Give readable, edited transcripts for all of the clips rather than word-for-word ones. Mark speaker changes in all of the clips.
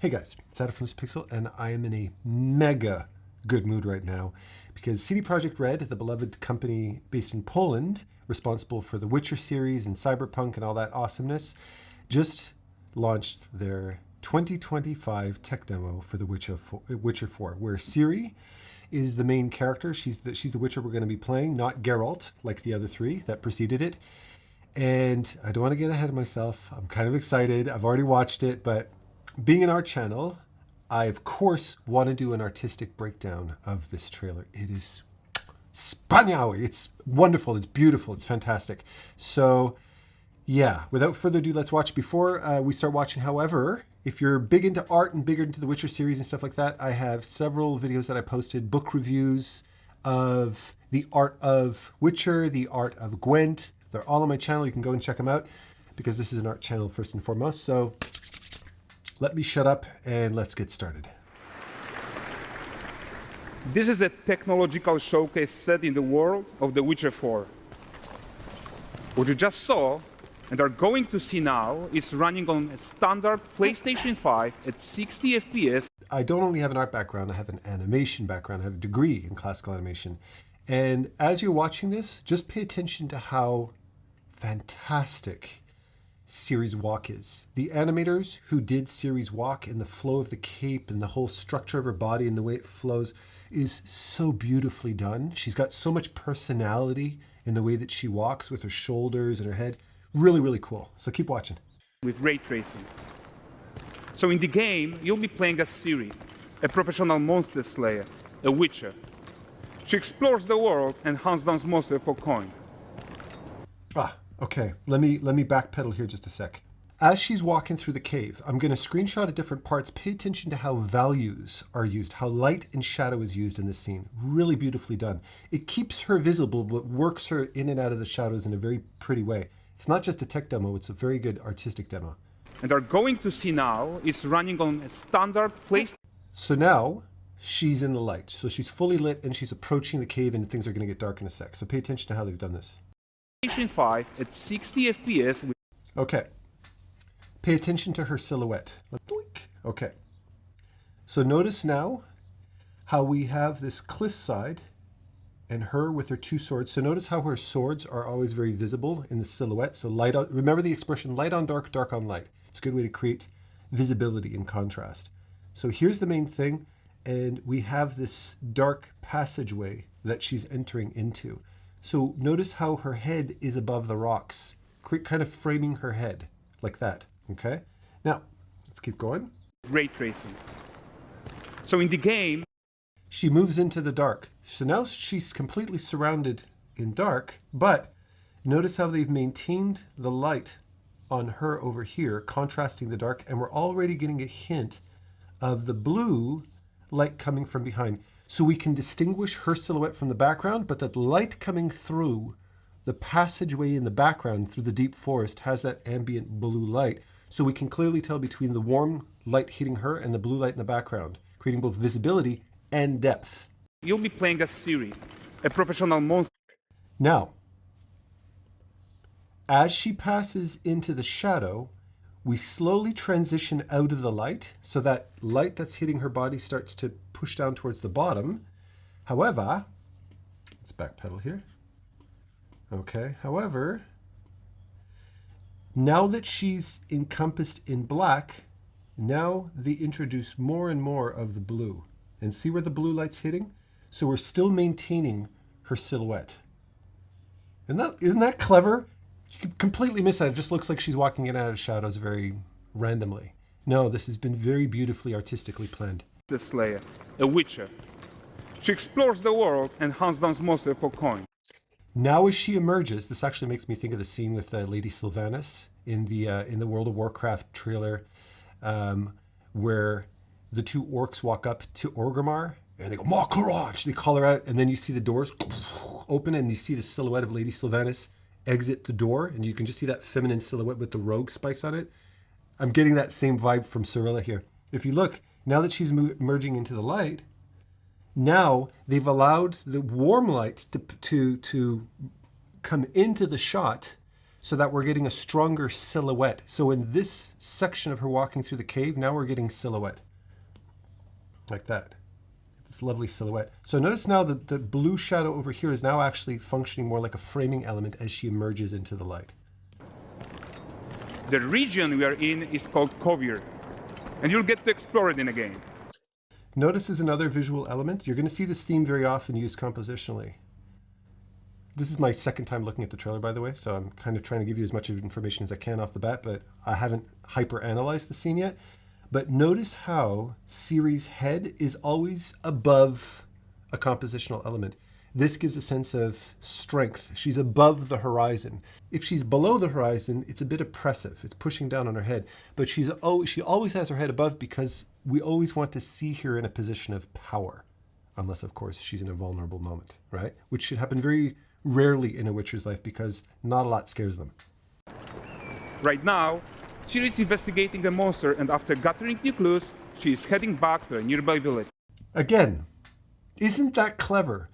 Speaker 1: Hey guys, it's Adam from Pixel, and I am in a mega good mood right now because CD Projekt Red, the beloved company based in Poland, responsible for the Witcher series and Cyberpunk and all that awesomeness, just launched their 2025 tech demo for the Witcher 4, where Ciri is the main character. She's the Witcher we're going to be playing, not Geralt, like the other three that preceded it. And I don't want to get ahead of myself. I'm kind of excited. I've already watched it, but being an art channel, I of course want to do an artistic breakdown of this trailer. It is wspaniały. It's wonderful. It's beautiful. It's fantastic. So yeah, without further ado, let's watch. Before we start watching, however, if you're big into art and bigger into the Witcher series and stuff like that, I have several videos that I posted, book reviews of the art of Witcher, the art of Gwent. They're all on my channel. You can go and check them out because this is an art channel first and foremost. So let me shut up and let's get started.
Speaker 2: This is a technological showcase set in the world of The Witcher 4. What you just saw and are going to see now is running on a standard PlayStation 5 at 60 FPS.
Speaker 1: I don't only have an art background, I have an animation background. I have a degree in classical animation. And as you're watching this, just pay attention to how fantastic Ciri's walk is. The animators who did Ciri's walk and the flow of the cape and the whole structure of her body and the way it flows is so beautifully done. She's got so much personality in the way that she walks with her shoulders and her head. Really, really cool. So keep watching.
Speaker 2: With ray tracing. So in the game, you'll be playing as Ciri, a professional monster slayer, a witcher. She explores the world and hunts down monsters for coin.
Speaker 1: Okay, let me backpedal here just a sec. As she's walking through the cave, I'm going to screenshot at different parts. Pay attention to how values are used, how light and shadow is used in this scene. Really beautifully done. It keeps her visible, but works her in and out of the shadows in a very pretty way. It's not just a tech demo, it's a very good artistic demo.
Speaker 2: And are going to see now is running on a standard PlayStation.
Speaker 1: So now she's in the light. So she's fully lit and she's approaching the cave and things are going to get dark in a sec. So pay attention to how they've done this.
Speaker 2: PlayStation 5 at 60 FPS.
Speaker 1: Okay. Pay attention to her silhouette. Okay. So notice now how we have this cliffside and her with her two swords. So notice how her swords are always very visible in the silhouette. So light on, remember the expression light on dark, dark on light. It's a good way to create visibility and contrast. So here's the main thing. And we have this dark passageway that she's entering into. So notice how her head is above the rocks, kind of framing her head like that, okay? Now, let's keep going.
Speaker 2: Ray tracing. So in the game,
Speaker 1: she moves into the dark. So now she's completely surrounded in dark, but notice how they've maintained the light on her over here, contrasting the dark, and we're already getting a hint of the blue light coming from behind. So we can distinguish her silhouette from the background, but that light coming through the passageway in the background through the deep forest has that ambient blue light. So we can clearly tell between the warm light hitting her and the blue light in the background, creating both visibility and depth.
Speaker 2: You'll be playing as Ciri, a professional monster.
Speaker 1: Now, as she passes into the shadow, we slowly transition out of the light, so that light that's hitting her body starts to push down towards the bottom. However, let's backpedal here. Okay, however, now that she's encompassed in black, now they introduce more and more of the blue. And see where the blue light's hitting? So we're still maintaining her silhouette. Isn't that clever? You could completely miss that. It just looks like she's walking in and out of shadows very randomly. No, this has been very beautifully artistically planned.
Speaker 2: The Slayer, a witcher. She explores the world and hunts down monsters for coin.
Speaker 1: Now as she emerges, this actually makes me think of the scene with Lady Sylvanas in the World of Warcraft trailer, where the two orcs walk up to Orgrimmar and they go, "Makaraj!" They call her out, and then you see the doors open and you see the silhouette of Lady Sylvanas exit the door, and you can just see that feminine silhouette with the rogue spikes on it. I'm getting that same vibe from Cearley here. If you look, now that she's emerging into the light, now they've allowed the warm light to come into the shot so that we're getting a stronger silhouette. So in this section of her walking through the cave, now we're getting silhouette. Like that. This lovely silhouette. So notice now that the blue shadow over here is now actually functioning more like a framing element as she emerges into the light.
Speaker 2: The region we are in is called Covier, and you'll get to explore it in a game.
Speaker 1: Notice as another visual element, you're going to see this theme very often used compositionally. This is my second time looking at the trailer, by the way, so I'm kind of trying to give you as much information as I can off the bat, but I haven't hyper-analyzed the scene yet. But notice how Cearley's head is always above a compositional element. This gives a sense of strength. She's above the horizon. If she's below the horizon, it's a bit oppressive. It's pushing down on her head. But she always has her head above because we always want to see her in a position of power. Unless, of course, she's in a vulnerable moment, right? Which should happen very rarely in a Witcher's life because not a lot scares them.
Speaker 2: Right now, Cearley is investigating a monster, and after gathering new clues, she is heading back to a nearby village.
Speaker 1: Again, isn't that clever?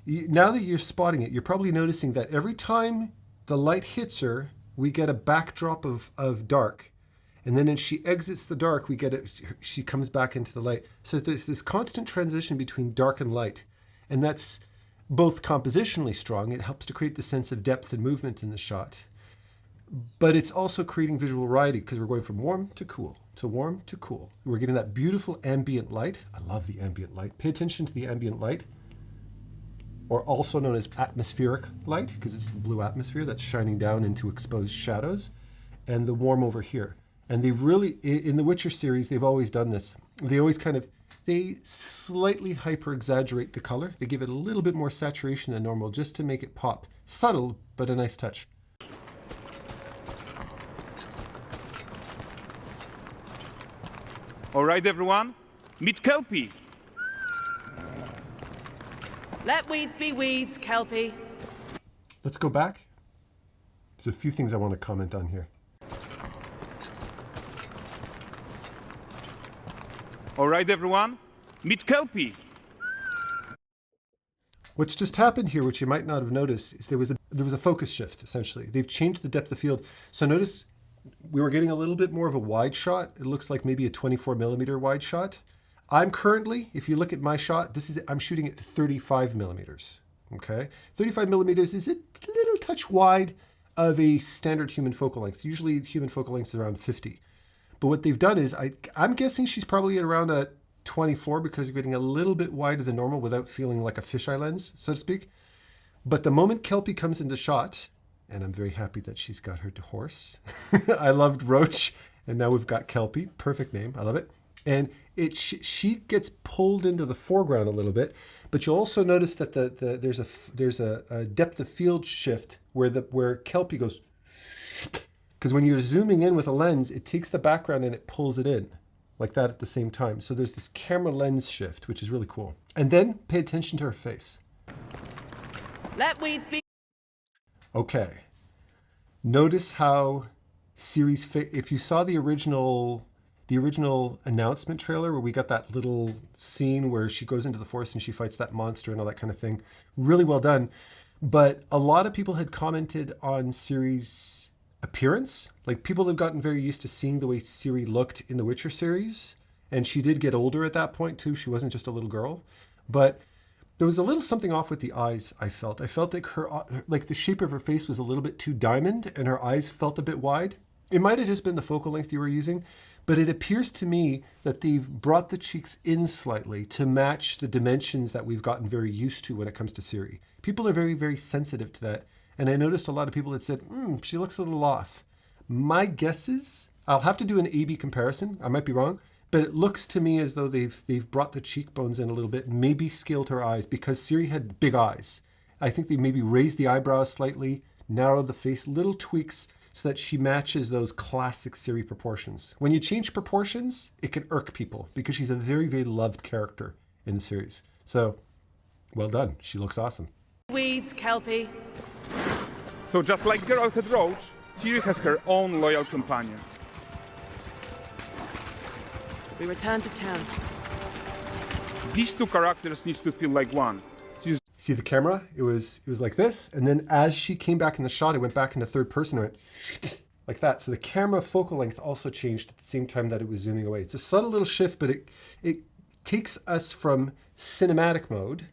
Speaker 1: Now that you're spotting it, you're probably noticing that every time the light hits her, we get a backdrop of dark. And then as she exits the dark, she comes back into the light. So there's this constant transition between dark and light. And that's both compositionally strong. It helps to create the sense of depth and movement in the shot. But it's also creating visual variety because we're going from warm to cool, to warm to cool. We're getting that beautiful ambient light. I love the ambient light. Pay attention to the ambient light, or also known as atmospheric light, because it's the blue atmosphere that's shining down into exposed shadows, and the warm over here. And they've really, in the Witcher series, they've always done this. They slightly hyper-exaggerate the color. They give it a little bit more saturation than normal just to make it pop. Subtle, but a nice touch.
Speaker 2: All right, everyone, meet Kelpie.
Speaker 3: Let weeds be weeds, Kelpie.
Speaker 1: Let's go back. There's a few things I want to comment on here.
Speaker 2: All right, everyone, meet Kelpie.
Speaker 1: What's just happened here, which you might not have noticed, is there was a focus shift, essentially. They've changed the depth of field. So notice we were getting a little bit more of a wide shot. It looks like maybe a 24 millimeter wide shot. I'm currently, if you look at my shot, I'm shooting at 35 millimeters, okay? 35 millimeters is a little touch wide of a standard human focal length. Usually human focal length is around 50. But what they've done is, I'm guessing she's probably at around a 24 because you're getting a little bit wider than normal without feeling like a fisheye lens, so to speak. But the moment Kelpie comes into shot, and I'm very happy that she's got her horse. I loved Roach, and now we've got Kelpie. Perfect name. I love it. And she gets pulled into the foreground a little bit, but you'll also notice that there's a depth of field shift where Kelpie goes, because when you're zooming in with a lens, it takes the background and it pulls it in like that at the same time. So there's this camera lens shift, which is really cool. And then pay attention to her face.
Speaker 3: Let weeds be.
Speaker 1: Okay. Notice how Cearley's face, if you saw the original announcement trailer where we got that little scene where she goes into the forest and she fights that monster and all that kind of thing, really well done. But a lot of people had commented on Cearley's appearance. Like, people have gotten very used to seeing the way Cearley looked in the Witcher series. And she did get older at that point too. She wasn't just a little girl. But there was a little something off with the eyes, I felt. I felt like the shape of her face was a little bit too diamond and her eyes felt a bit wide. It might have just been the focal length you were using, but it appears to me that they've brought the cheeks in slightly to match the dimensions that we've gotten very used to when it comes to Cearley. People are very, very sensitive to that. And I noticed a lot of people that said, she looks a little off. My guess is, I'll have to do an A-B comparison. I might be wrong. But it looks to me as though they've brought the cheekbones in a little bit, maybe scaled her eyes, because Cearley had big eyes. I think they maybe raised the eyebrows slightly, narrowed the face, little tweaks, so that she matches those classic Cearley proportions. When you change proportions, it can irk people, because she's a very, very loved character in the series. So, well done. She looks awesome.
Speaker 3: Weeds, Kelpie.
Speaker 2: So just like Geralt had Roach, Cearley has her own loyal companion.
Speaker 3: We return to town.
Speaker 2: These two characters need to feel like one.
Speaker 1: See the camera? It was like this. And then as she came back in the shot, it went back into third person and went like that. So the camera focal length also changed at the same time that it was zooming away. It's a subtle little shift, but it takes us from cinematic mode,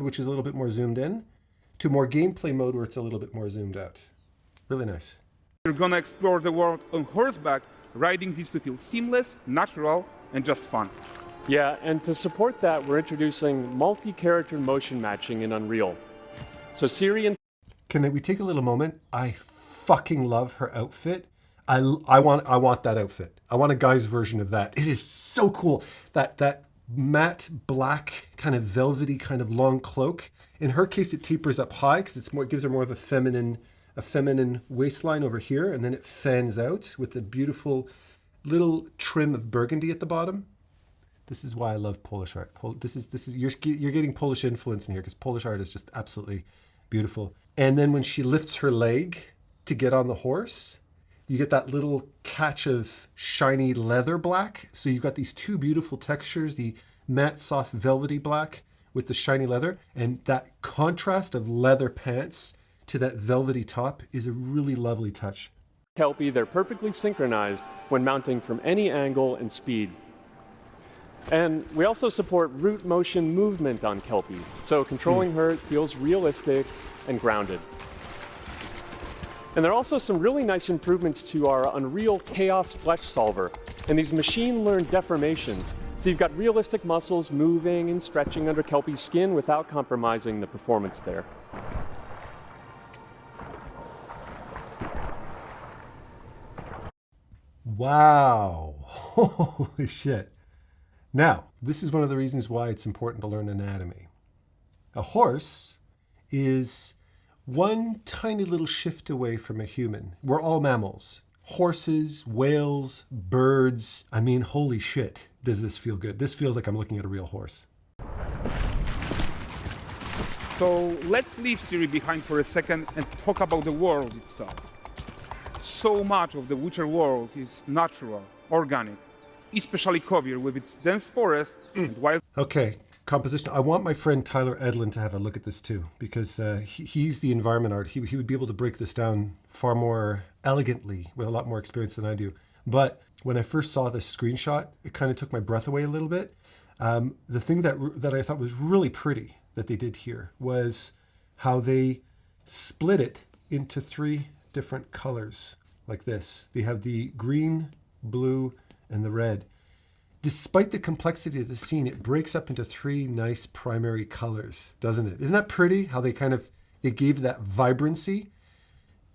Speaker 1: which is a little bit more zoomed in, to more gameplay mode where it's a little bit more zoomed out. Really nice.
Speaker 2: You're gonna explore the world on horseback. Riding needs to feel seamless, natural, and just fun.
Speaker 4: Yeah, and to support that, we're introducing multi-character motion matching in Unreal. So Siri and...
Speaker 1: Can we take a little moment? I fucking love her outfit. I want that outfit. I want a guy's version of that. It is so cool. That matte black kind of velvety kind of long cloak. In her case, it tapers up high because it gives her more of a feminine waistline over here, and then it fans out with the beautiful little trim of burgundy at the bottom. This is why I love Polish art. You're getting Polish influence in here because Polish art is just absolutely beautiful. And then when she lifts her leg to get on the horse, you get that little catch of shiny leather black. So you've got these two beautiful textures, the matte soft velvety black with the shiny leather, and that contrast of leather pants to that velvety top is a really lovely touch.
Speaker 4: Kelpie, they're perfectly synchronized when mounting from any angle and speed. And we also support root motion movement on Kelpie, so controlling her feels realistic and grounded. And there are also some really nice improvements to our Unreal Chaos Flesh Solver and these machine-learned deformations. So you've got realistic muscles moving and stretching under Kelpie's skin without compromising the performance there.
Speaker 1: Wow. Holy shit. Now, this is one of the reasons why it's important to learn anatomy. A horse is one tiny little shift away from a human. We're all mammals. Horses, whales, birds. I mean, holy shit, does this feel good? This feels like I'm looking at a real horse.
Speaker 2: So let's leave Siri behind for a second and talk about the world itself. So much of the Witcher world is natural, organic, especially Kovir with its dense forest and wild...
Speaker 1: Okay, composition. I want my friend Tyler Edlin to have a look at this too, because he's the environment art. He would be able to break this down far more elegantly with a lot more experience than I do. But when I first saw this screenshot, it kind of took my breath away a little bit. The thing that I thought was really pretty that they did here was how they split it into 3 different colors like this. They have the green, blue, and the red. Despite the complexity of the scene, it breaks up into 3 nice primary colors, doesn't it? Isn't that pretty how they gave that vibrancy?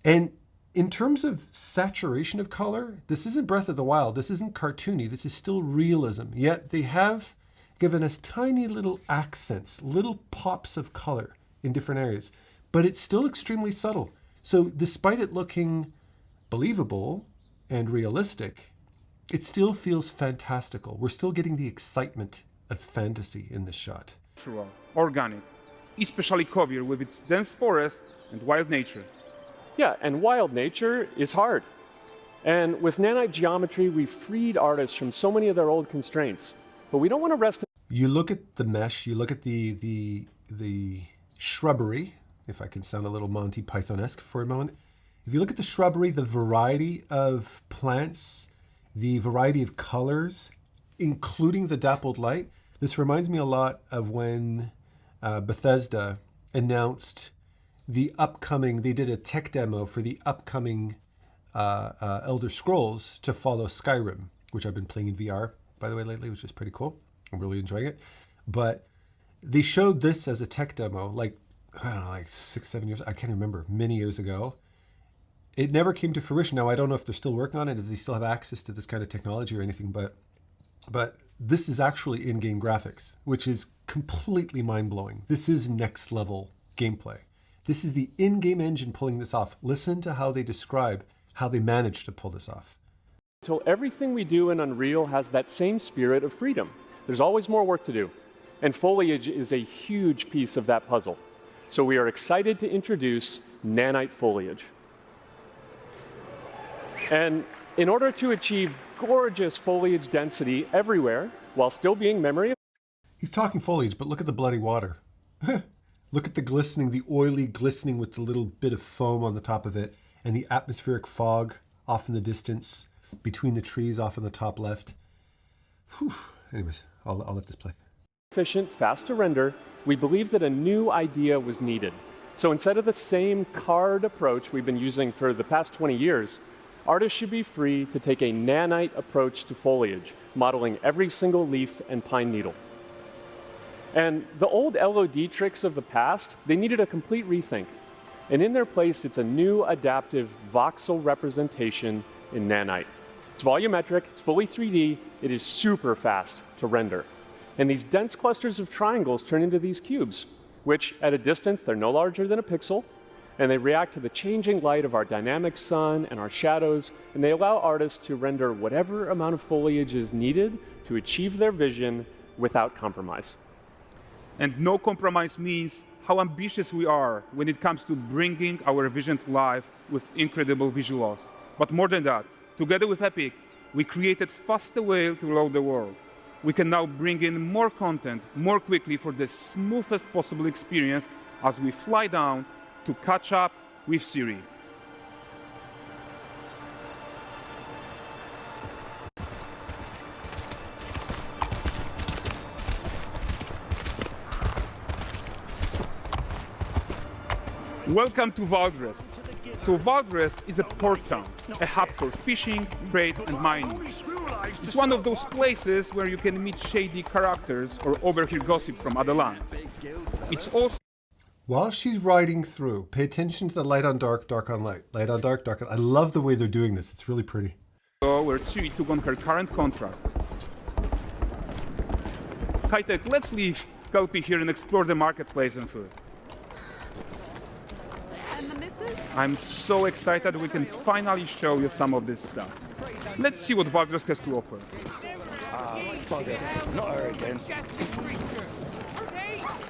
Speaker 1: And in terms of saturation of color, this isn't Breath of the Wild. This isn't cartoony. This is still realism. Yet they have given us tiny little accents, little pops of color in different areas, but it's still extremely subtle. So despite it looking believable and realistic, it still feels fantastical. We're still getting the excitement of fantasy in this shot.
Speaker 2: Natural, organic, especially Kovir with its dense forest and wild nature.
Speaker 4: Yeah, and wild nature is hard. And with nanite geometry, we've freed artists from so many of their old constraints. But we don't want to rest...
Speaker 1: You look at the mesh, you look at the shrubbery, if I can sound a little Monty Python-esque for a moment. If you look at the shrubbery, the variety of plants, the variety of colors, including the dappled light, this reminds me a lot of when Bethesda announced the upcoming, they did a tech demo for the upcoming Elder Scrolls to follow Skyrim, which I've been playing in VR, by the way, lately, which is pretty cool. I'm really enjoying it. But they showed this as a tech demo, like, I don't know, like 6, 7 years, I can't remember, many years ago. It never came to fruition. Now, I don't know if they're still working on it, if they still have access to this kind of technology or anything, but this is actually in-game graphics, which is completely mind-blowing. This is next-level gameplay. This is the in-game engine pulling this off. Listen to how they describe how they managed to pull this off.
Speaker 4: Until everything we do in Unreal has that same spirit of freedom. There's always more work to do. And foliage is a huge piece of that puzzle. So we are excited to introduce nanite foliage. And in order to achieve gorgeous foliage density everywhere, while still being memory...
Speaker 1: He's talking foliage, but look at the bloody water. Look at the glistening, the oily glistening with the little bit of foam on the top of it, and the atmospheric fog off in the distance, between the trees off in the top left. Whew. Anyways, I'll let this play.
Speaker 4: Efficient, fast to render, we believe that a new idea was needed. So instead of the same card approach we've been using for the past 20 years, artists should be free to take a nanite approach to foliage, modeling every single leaf and pine needle. And the old LOD tricks of the past, they needed a complete rethink. And in their place, it's a new adaptive voxel representation in nanite. It's volumetric, it's fully 3D, it is super fast to render. And these dense clusters of triangles turn into these cubes, which at a distance, they're no larger than a pixel, and they react to the changing light of our dynamic sun and our shadows, and they allow artists to render whatever amount of foliage is needed to achieve their vision without compromise.
Speaker 2: And no compromise means how ambitious we are when it comes to bringing our vision to life with incredible visuals. But more than that, together with Epic, we created faster way to load the world. We can now bring in more content more quickly for the smoothest possible experience as we fly down to catch up with Cearley. Welcome to Valdrest. So Valdrest is a port town, a hub for fishing, trade and mining. It's one of those places where you can meet shady characters or overhear gossip from other lands. It's also...
Speaker 1: While she's riding through, pay attention to the light on dark, dark on light. Light on dark, dark on... I love the way they're doing this. It's really pretty.
Speaker 2: Where Cearley took on her current contract. High-tech, let's leave Kelpie here and explore the marketplace and food. I'm so excited we can finally show you some of this stuff. Let's see what Valdrest has to offer.
Speaker 5: Bugger. Not her again.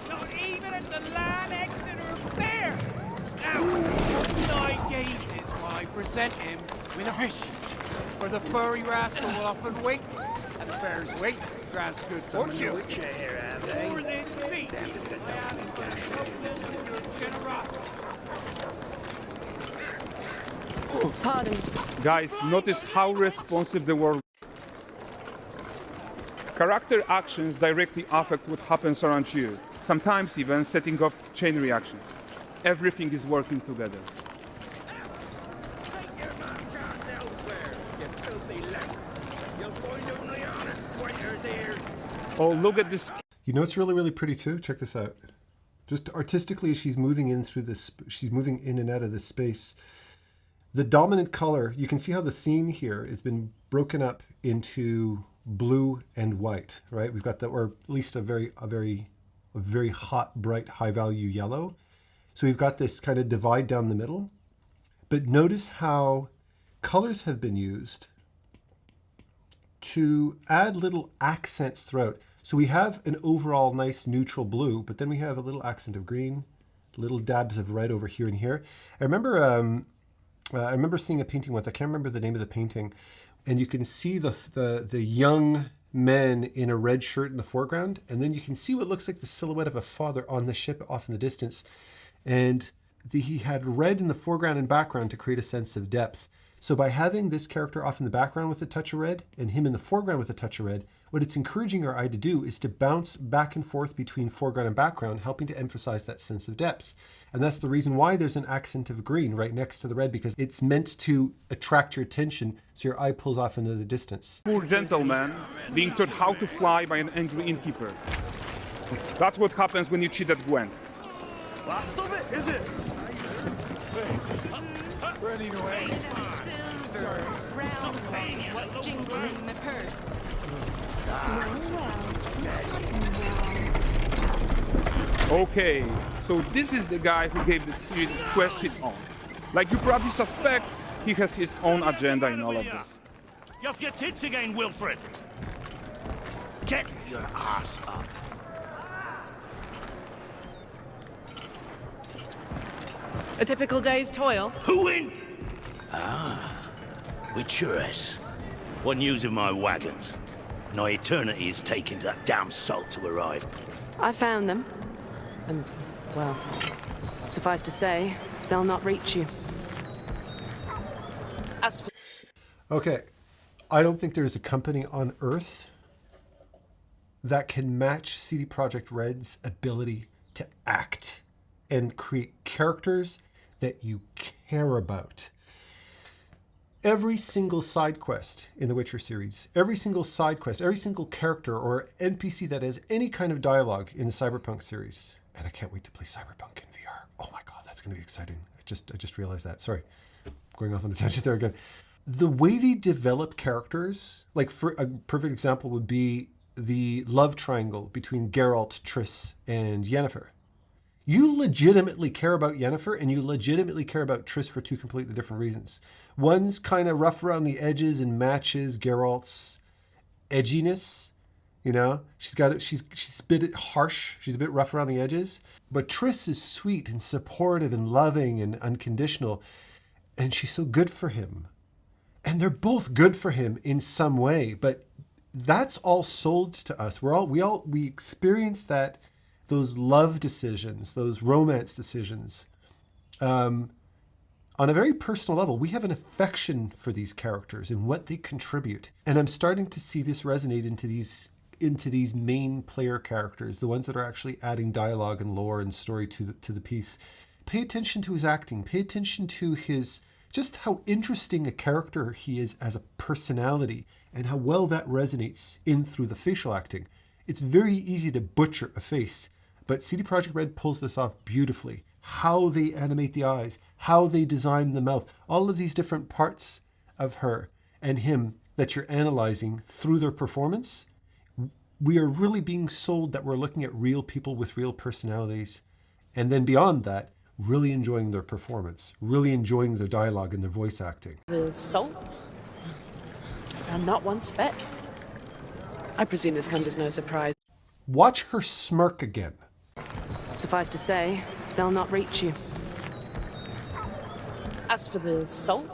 Speaker 6: Not even at the land Exeter Fair! Now, 9 gazes while I present him with a fish. For the furry rascal will often wink, and a bear's weight grants good fortune. For this meat,
Speaker 3: Pardon.
Speaker 2: Guys, notice how responsive the world is. Character actions directly affect what happens around you, sometimes even setting off chain reactions. Everything is working together. Oh, look at this.
Speaker 1: You know it's really, really pretty too? Check this out. Just artistically, as she's moving in through this, she's moving in and out of this space. The dominant color, you can see how the scene here has been broken up into blue and white, right? We've got that, or at least a very hot, bright, high value yellow. So we've got this kind of divide down the middle. But notice how colors have been used to add little accents throughout. So we have an overall nice neutral blue, but then we have a little accent of green, little dabs of red over here and here. I remember seeing a painting once. I can't remember the name of the painting, and you can see the young men in a red shirt in the foreground, and then you can see what looks like the silhouette of a father on the ship off in the distance, and he had red in the foreground and background to create a sense of depth. So by having this character off in the background with a touch of red and him in the foreground with a touch of red, what it's encouraging our eye to do is to bounce back and forth between foreground and background, helping to emphasize that sense of depth. And that's the reason why there's an accent of green right next to the red, because it's meant to attract your attention so your eye pulls off into the distance.
Speaker 2: Poor gentleman being taught how to fly by an angry innkeeper. That's what happens when you cheat at Gwent.
Speaker 5: Last of it, is it? Running away.
Speaker 3: Silver, round ones, jingling the purse.
Speaker 2: Okay, so this is the guy who gave the series quest his own. Like you probably suspect, he has his own agenda in all of this.
Speaker 7: You off your tits again, Wilfred? Get your ass up.
Speaker 3: A typical day's toil.
Speaker 7: Who in? Ah, with Cearley. One using my wagons. No eternity is taking that damn salt to arrive.
Speaker 3: I found them. And, well, suffice to say, they'll not reach you. As for...
Speaker 1: Okay, I don't think there's a company on Earth that can match CD Projekt Red's ability to act and create characters that you care about. Every single side quest in the Witcher series, every single side quest, every single character or NPC that has any kind of dialogue in the Cyberpunk series, and I can't wait to play Cyberpunk in VR. Oh my God, that's going to be exciting. I just realized that. Sorry, going off on a tangent there again. The way they develop characters, like for a perfect example would be the love triangle between Geralt, Triss, and Yennefer. You legitimately care about Yennefer and you legitimately care about Triss for two completely different reasons. One's kind of rough around the edges and matches Geralt's edginess. You know, she's a bit harsh. She's a bit rough around the edges. But Triss is sweet and supportive and loving and unconditional. And she's so good for him. And they're both good for him in some way. But that's all sold to us. We experience that, those love decisions, those romance decisions, on a very personal level. We have an affection for these characters and what they contribute. And I'm starting to see this resonate into these main player characters, the ones that are actually adding dialogue and lore and story to the piece. Pay attention to his acting. Pay attention to just how interesting a character he is as a personality and how well that resonates in through the facial acting. It's very easy to butcher a face, but CD Projekt Red pulls this off beautifully. How they animate the eyes, how they design the mouth, all of these different parts of her and him that you're analyzing through their performance. We are really being sold that we're looking at real people with real personalities. And then beyond that, really enjoying their performance, really enjoying their dialogue and their voice acting.
Speaker 3: The salt? Found not one speck. I presume this comes as no surprise.
Speaker 1: Watch her smirk again.
Speaker 3: Suffice to say, they'll not reach you. As for the salt,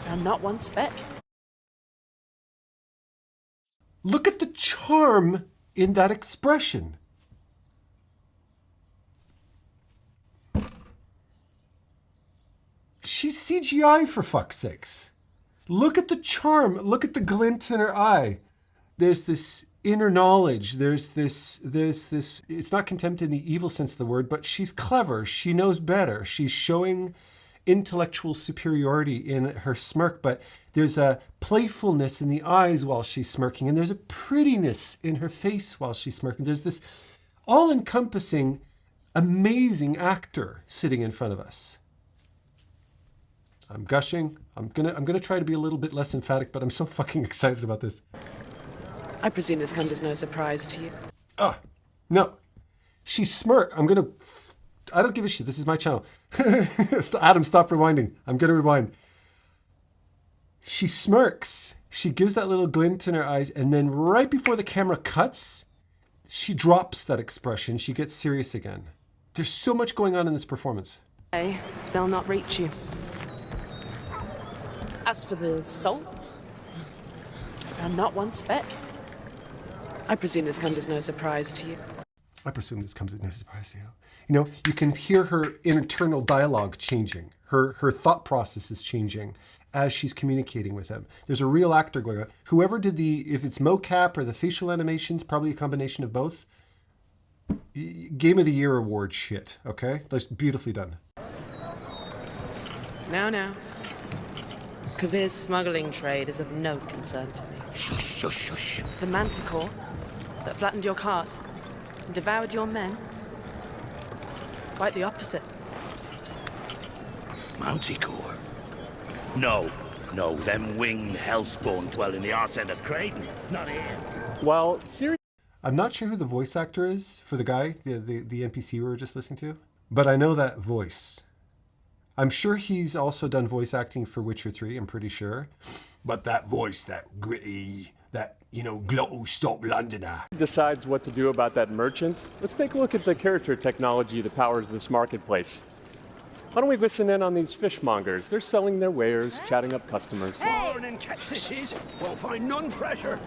Speaker 3: found not one speck.
Speaker 1: Look at the charm in that expression. She's CGI for fuck's sakes. Look at the charm. Look at the glint in her eye. There's this inner knowledge. There's this, it's not contempt in the evil sense of the word, but she's clever. She knows better. She's showing intellectual superiority in her smirk, but there's a playfulness in the eyes while she's smirking, and there's a prettiness in her face while she's smirking. There's this all-encompassing, amazing actor sitting in front of us. I'm gushing. I'm gonna try to be a little bit less emphatic, but I'm so fucking excited about this.
Speaker 3: I presume this comes as no surprise to you.
Speaker 1: No. She smirk. I don't give a shit. This is my channel. Adam, stop rewinding. I'm gonna rewind. She smirks. She gives that little glint in her eyes, and then right before the camera cuts, she drops that expression. She gets serious again. There's so much going on in this performance.
Speaker 3: Hey, they'll not reach you. As for the salt, found not one speck. I presume this comes as no surprise to you.
Speaker 1: I presume this comes as no surprise to you. You know, you can hear her internal dialogue changing. Her thought process is changing as she's communicating with him. There's a real actor going on. Whoever did if it's mocap or the facial animations, probably a combination of both. Game of the Year award shit, okay? That's beautifully done.
Speaker 3: Now. Kavir's smuggling trade is of no concern to me.
Speaker 7: Shush, shush, shush.
Speaker 3: The manticore that flattened your cart and devoured your men? Quite the opposite.
Speaker 7: Manticore? No, them winged hellspawn dwell in the arse end of Creighton, not here.
Speaker 4: Well, seriously.
Speaker 1: I'm not sure who the voice actor is for the guy, the NPC we were just listening to, but I know that voice. I'm sure he's also done voice acting for Witcher 3, I'm pretty sure. But that voice, that gritty, that, glottal stop Londoner.
Speaker 4: Decides what to do about that merchant. Let's take a look at the character technology that powers this marketplace. Why don't we listen in on these fishmongers? They're selling their wares, chatting up customers.
Speaker 5: Morning, catch this is. Won't find none fresher.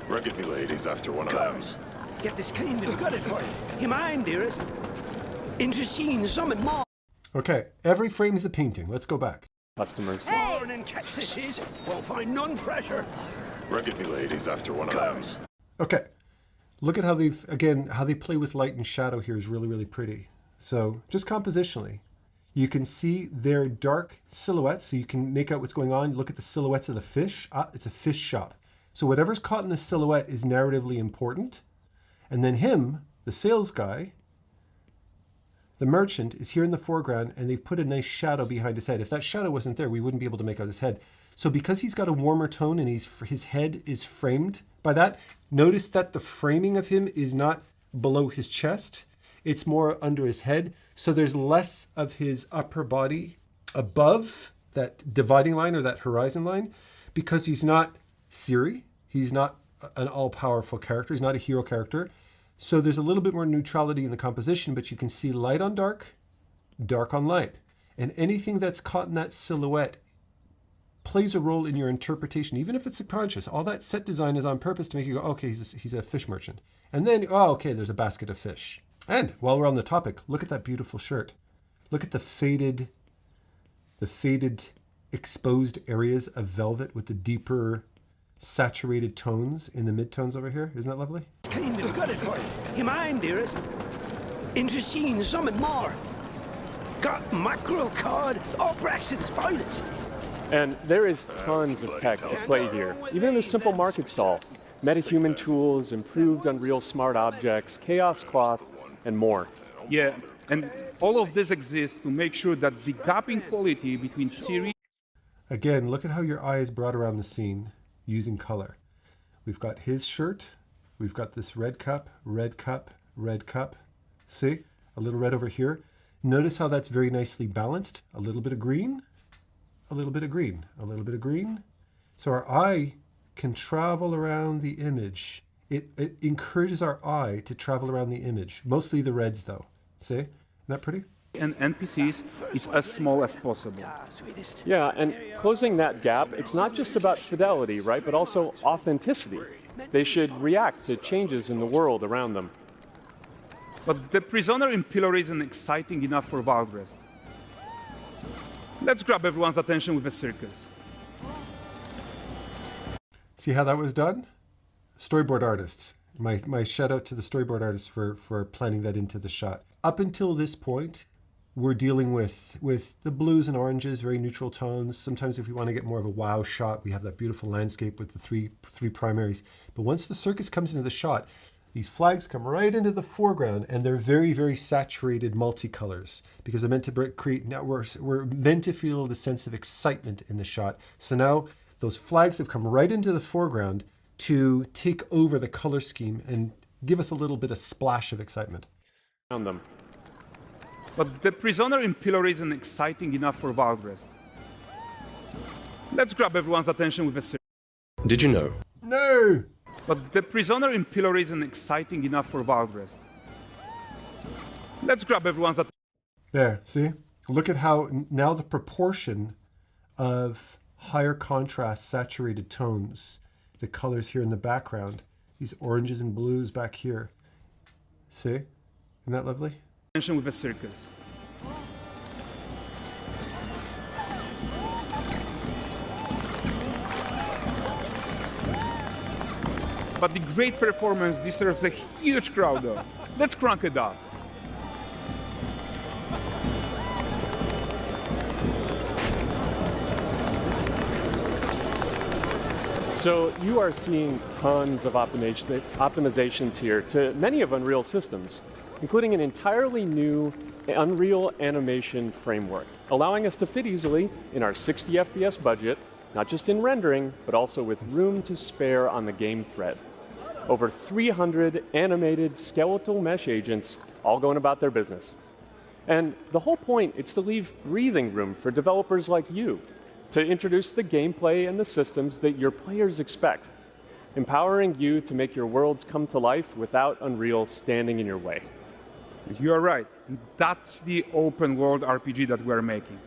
Speaker 8: Reckon me lady's after one of them. get this cleaned and gutted for you. You mind, dearest? Into seeing something more.
Speaker 1: Okay, every frame is a painting. Let's go back.
Speaker 4: Customers.
Speaker 8: And catch this is. Won't find none fresher.
Speaker 5: Reckon me ladies after one of them.
Speaker 1: Okay, look at how how they play with light and shadow here is really, really pretty. So just compositionally, you can see their dark silhouettes, so you can make out what's going on. Look at the silhouettes of the fish. It's a fish shop. So whatever's caught in the silhouette is narratively important. And then him, the sales guy, the merchant, is here in the foreground, and they've put a nice shadow behind his head. If that shadow wasn't there, we wouldn't be able to make out his head. So because he's got a warmer tone and his head is framed by that, notice that the framing of him is not below his chest. It's more under his head. So there's less of his upper body above that dividing line or that horizon line, because he's not Cearley. He's not an all-powerful character. He's not a hero character. So there's a little bit more neutrality in the composition, but you can see light on dark, dark on light. And anything that's caught in that silhouette plays a role in your interpretation, even if it's subconscious. All that set design is on purpose to make you go, okay, he's a fish merchant. And then, oh, okay, there's a basket of fish. And while we're on the topic, look at that beautiful shirt. Look at the faded exposed areas of velvet with the deeper saturated tones in the midtones over here. Isn't that lovely?
Speaker 8: Cleaned and gutted for you. You mind, dearest? Into seeing something more. Got mackerel cod, all Braxton's finest.
Speaker 4: And there is tons of tech to play here, even in a simple market stall. Metahuman tools, improved Unreal Smart Objects, Chaos Cloth, and more.
Speaker 2: Yeah, and all of this exists to make sure that the gap in quality between series...
Speaker 1: Again, look at how your eye is brought around the scene using color. We've got his shirt. We've got this red cup, red cup, red cup. See? A little red over here. Notice how that's very nicely balanced. A little bit of green, a little bit of green, a little bit of green. So our eye can travel around the image. It encourages our eye to travel around the image. Mostly the reds though. See? Isn't that pretty?
Speaker 2: and NPCs is as small as possible.
Speaker 4: Yeah, and closing that gap, it's not just about fidelity, right, but also authenticity. They should react to changes in the world around them.
Speaker 2: But the prisoner in pillory isn't exciting enough for Valdrest. Let's grab everyone's attention with a circus.
Speaker 1: See how that was done? Storyboard artists. My shout out to the storyboard artists for planning that into the shot. Up until this point, we're dealing with the blues and oranges, very neutral tones. Sometimes if we want to get more of a wow shot, we have that beautiful landscape with the three primaries. But once the circus comes into the shot, these flags come right into the foreground, and they're very, very saturated multicolors because they're meant to create networks. We're meant to feel the sense of excitement in the shot. So now those flags have come right into the foreground to take over the color scheme and give us a little bit of splash of excitement.
Speaker 4: On them.
Speaker 2: But the prisoner in pillory isn't exciting enough for Valdrest. Let's grab everyone's attention with a circus.
Speaker 9: Did you know?
Speaker 1: No!
Speaker 2: But the prisoner in pillory isn't exciting enough for Valdrest. Let's grab everyone's attention.
Speaker 1: There, see? Look at how now the proportion of higher contrast, saturated tones, the colors here in the background, these oranges and blues back here. See? Isn't that lovely?
Speaker 2: Attention with a circus. But the great performance deserves a huge crowd though. Let's crank it up.
Speaker 4: So you are seeing tons of optimizations here to many of Unreal systems, including an entirely new Unreal animation framework, allowing us to fit easily in our 60 FPS budget, not just in rendering, but also with room to spare on the game thread. Over 300 animated skeletal mesh agents all going about their business. And the whole point is to leave breathing room for developers like you to introduce the gameplay and the systems that your players expect, empowering you to make your worlds come to life without Unreal standing in your way.
Speaker 2: You are right. And that's the open world RPG that we're making.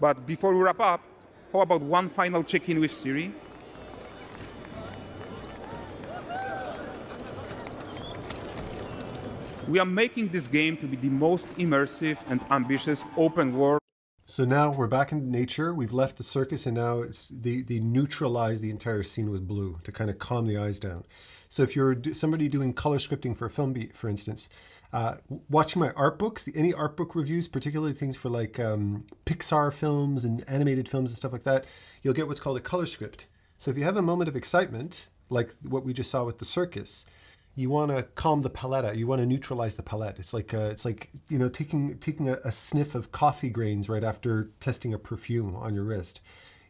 Speaker 2: But before we wrap up, how about one final check-in with Siri? We are making this game to be the most immersive and ambitious open world.
Speaker 1: So now we're back in nature. We've left the circus, and now they neutralize the entire scene with blue to kind of calm the eyes down. So if you're somebody doing color scripting for a film beat, for instance, watching my art books, any art book reviews, particularly things for like Pixar films and animated films and stuff like that, you'll get what's called a color script. So if you have a moment of excitement, like what we just saw with the circus, you want to calm the palette. You want to neutralize the palette. It's like you know, taking a sniff of coffee grains right after testing a perfume on your wrist.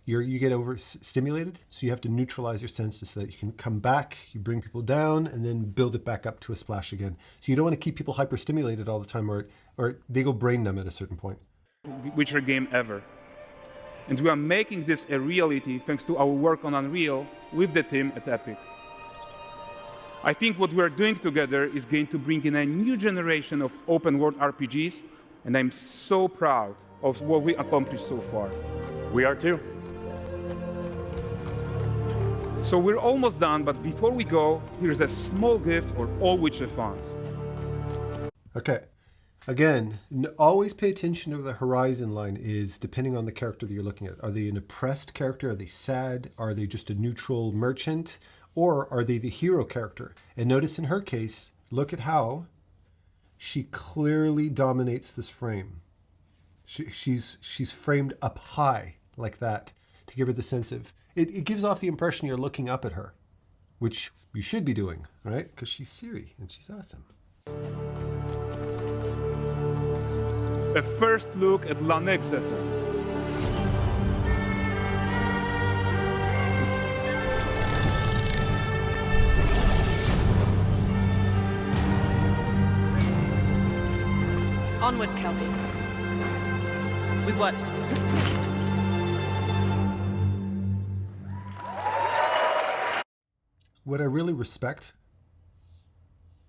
Speaker 1: You get overstimulated, so you have to neutralize your senses so that you can come back, you bring people down, and then build it back up to a splash again. So you don't want to keep people hyperstimulated all the time, or they go brain numb at a certain point.
Speaker 2: Witcher game ever. And we are making this a reality thanks to our work on Unreal with the team at Epic. I think what we are doing together is going to bring in a new generation of open world RPGs, and I'm so proud of what we accomplished so far.
Speaker 4: We are too.
Speaker 2: So we're almost done, but before we go, here's a small gift for all Witcher fans.
Speaker 1: Okay. Again, always pay attention to the horizon line is depending on the character that you're looking at. Are they an oppressed character? Are they sad? Are they just a neutral merchant? Or are they the hero character? And notice in her case, look at how she clearly dominates this frame. She's framed up high like that to give her the sense of, it gives off the impression you're looking up at her, which you should be doing, right? Because she's Cearley and she's awesome.
Speaker 2: A first look at Lanexeter.
Speaker 3: Onward, Kelby. We've worked.
Speaker 1: What I really respect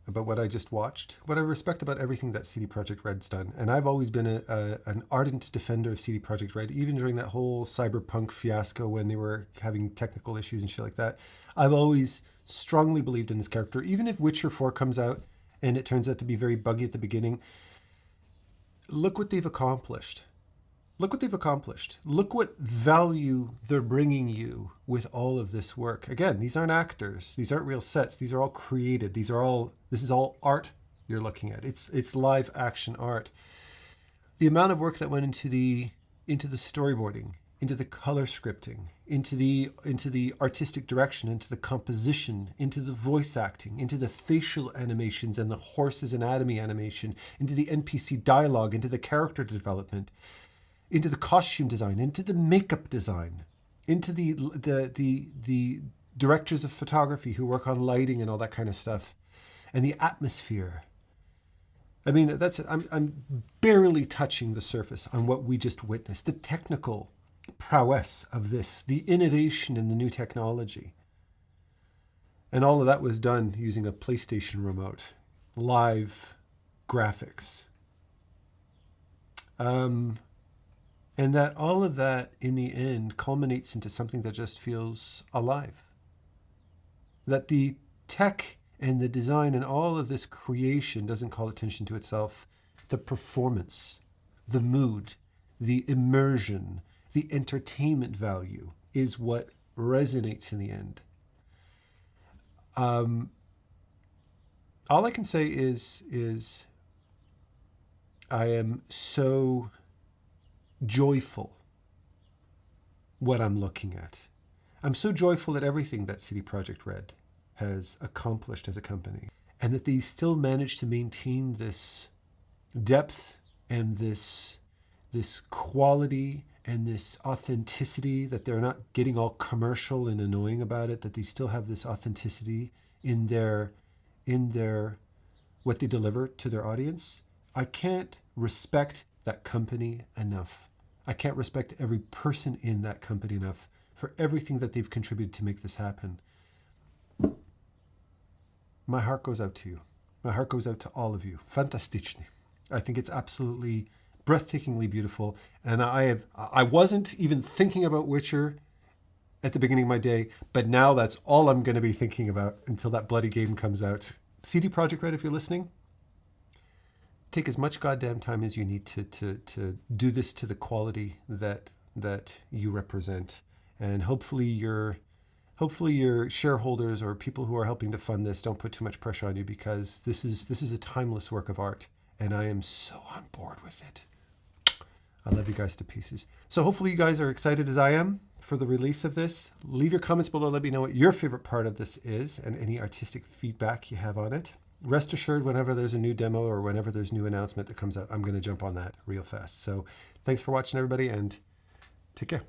Speaker 1: about what I just watched, what I respect about everything that CD Projekt Red's done, and I've always been an ardent defender of CD Projekt Red, even during that whole cyberpunk fiasco when they were having technical issues and shit like that. I've always strongly believed in this character, even if Witcher 4 comes out and it turns out to be very buggy at the beginning. Look what they've accomplished. Look what they've accomplished. Look what value they're bringing you with all of this work. Again, these aren't actors. These aren't real sets. These are all created. This is all art you're looking at. It's live action art. The amount of work that went into the storyboarding, into the color scripting, into the artistic direction, into the composition, into the voice acting, into the facial animations and the horse's anatomy animation, into the NPC dialogue, into the character development, into the costume design, into the makeup design, into the directors of photography who work on lighting and all that kind of stuff, and the atmosphere. I mean, I'm barely touching the surface on what we just witnessed. The technical prowess of this, the innovation in the new technology. And all of that was done using a PlayStation remote. Live graphics. And that all of that, in the end, culminates into something that just feels alive. That the tech and the design and all of this creation doesn't call attention to itself. The performance, the mood, the immersion, the entertainment value is what resonates in the end. All I can say is I am so joyful what I'm looking at. I'm so joyful at everything that CD Projekt Red has accomplished as a company, and that they still manage to maintain this depth and this quality and this authenticity, that they're not getting all commercial and annoying about it, that they still have this authenticity in their what they deliver to their audience. I can't respect that company enough. I can't respect every person in that company enough for everything that they've contributed to make this happen. My heart goes out to you. My heart goes out to all of you. Fantastycznie. I think it's absolutely breathtakingly beautiful. And I wasn't even thinking about Witcher at the beginning of my day, but now that's all I'm going to be thinking about until that bloody game comes out. CD Projekt Red, if you're listening, take as much goddamn time as you need to do this to the quality that you represent. And hopefully your shareholders or people who are helping to fund this don't put too much pressure on you, because this is a timeless work of art, and I am so on board with it. I love you guys to pieces. So hopefully you guys are excited as I am for the release of this. Leave your comments below. Let me know what your favorite part of this is and any artistic feedback you have on it. Rest assured, whenever there's a new demo or whenever there's a new announcement that comes out, I'm going to jump on that real fast. So thanks for watching, everybody, and take care.